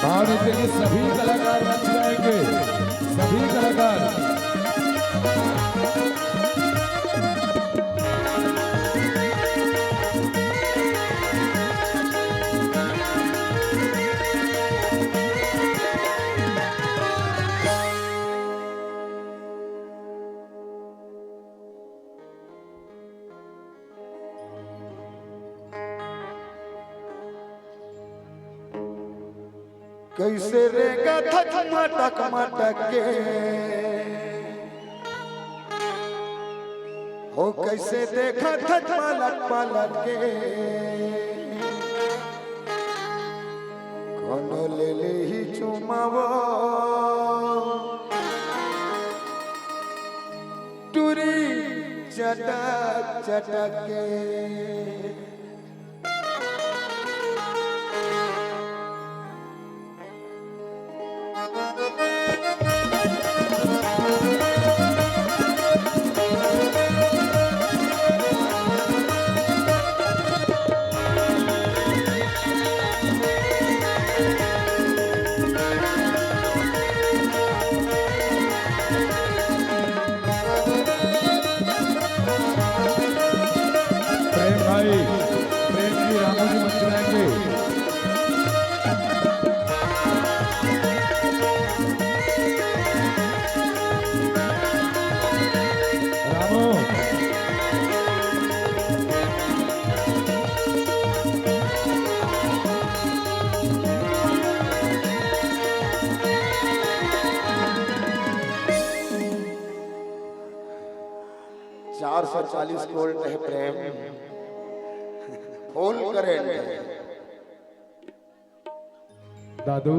भाव नृत्य के सभी कलाकार मंच में आएंगे, सभी कलाकार। कैसे रेगा थक मटक मटक के हो, कैसे देखा थक पलट पलट के कोनो ले ले ही चुमावो टूरी चटक चटक के। प्रेम जी रामो जी मंच में आएंगे। रामो चार 440 वोल्ट है प्रेम फुल करेंट। दादू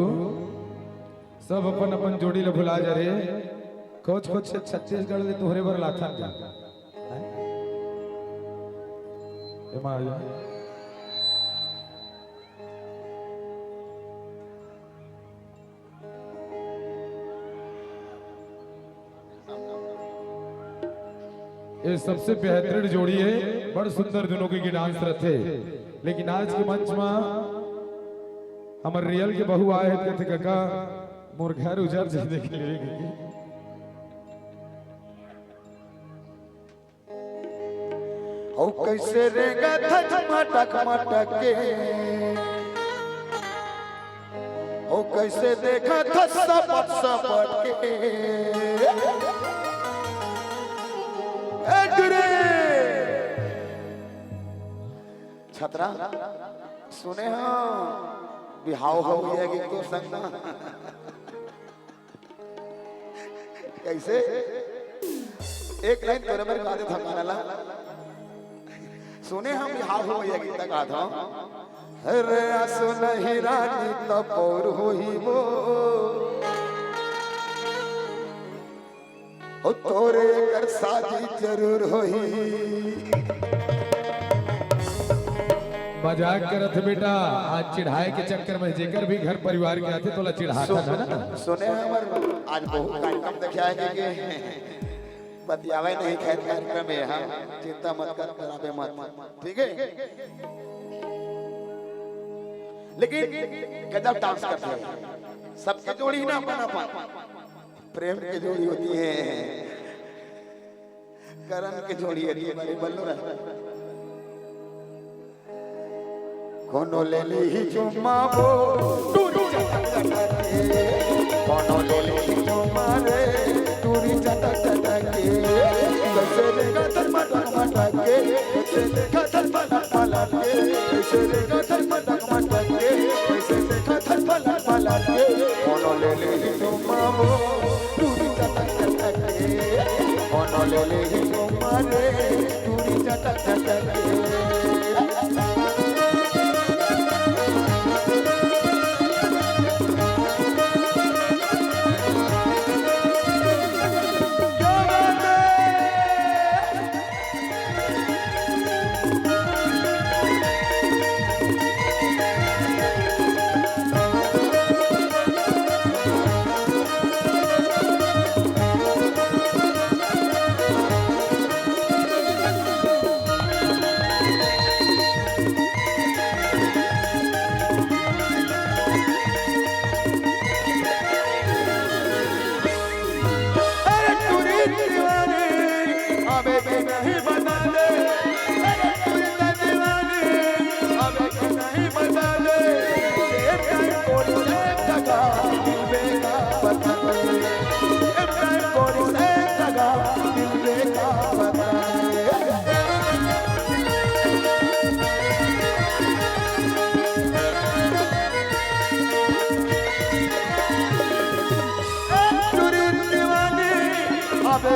सब अपन अपन जोड़ी ले भुला जा रे। कोच कोच से छत्तीसगढ़ में तोहरे बर लाथा जा ए मां जा ये सबसे बेहतरीन जोड़ी है, बड़ सुंदर दोनों की डांस रथे। लेकिन आज के मंच में हमारे रियल के बहू आए हैं थे काका मोर घर उजर जे देख ले ओ कैसे रेगा थक मटक मटक के ओ कैसे देखा था सपट सपट के छतरा सुने हाँ बिहाव हो गया कि तो संग कैसे एक लाइन तोरे मेरे गाते थकाना ला सुने हम बिहाव हो गया कि तक आता अरे आसु नहीं रानी तपोर होई वो ओ तोरे कर शादी जरूर होई। मजाक करत बेटा, आज चिढ़ाए के चक्कर में जेकर भी घर परिवार के आते तोला चिढ़ाता था ना। सुने हमर आज बहुत कार्यक्रम देखा है कि बतियावे नहीं खैर कार्यक्रम में हम चिंता मत कर करावे मत ठीक है। लेकिन गजब डांस करते हैं सबकी जोड़ी ना अपना प्रेम की जोड़ी होती है, करण की जोड़ी होती है बड़े बल्लू ना कोनो ले ली ही चुम्मा वो टूरी चटक चटक के कोनो ले ली ही चुम्मा रे टूरी चटक चटक के कैसे देखा थर मटक मटक के कैसे देखा थर पलट पलट के कैसे देखा थर मटक मटक के कैसे देखा थर पलट पलट के कोनो ले ली ही चुम्मा वो टूरी चटक चटक के कोनो ले ली ही चुम्मा रे टूरी चटक चटक के।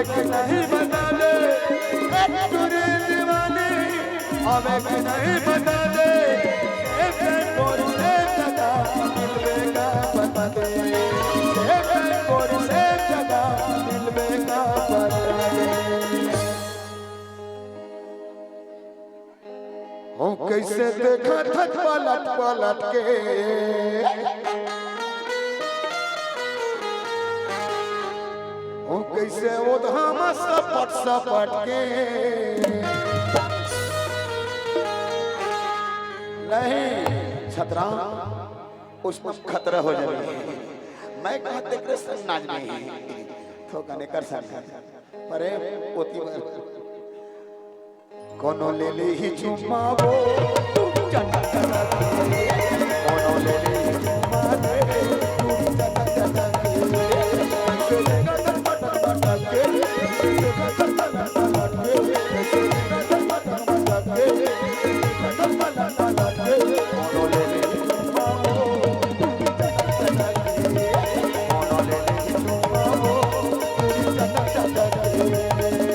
कि नहीं बता दे तुरी दीवानी हमें कि नहीं बता दे और से जगह मिलवेगा बता दे और से जगह मिलवेगा बता दे हो कैसे देखा था पलट पलट के हो कैसे उधाम सपट सपट के नहीं छतरा उसमें खतरा हो जाए मैं कहते कृष्ण नाच नहीं थोका नहीं कर सकता परे पोती बार कोनो ले ले ही चुम्मा वो चटा चटा कोनो ले ले ही चुम्मा रे चटा चटा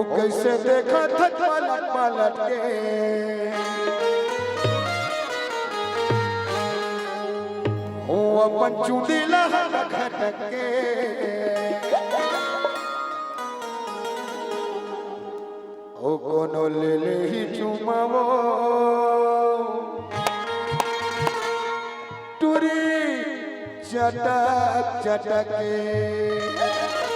कैसे देखा था पलट पलट के हो अपन चूड़ी लहर खटक के हो कोनो ले ले ही चुमावो टूरी चटक चटक के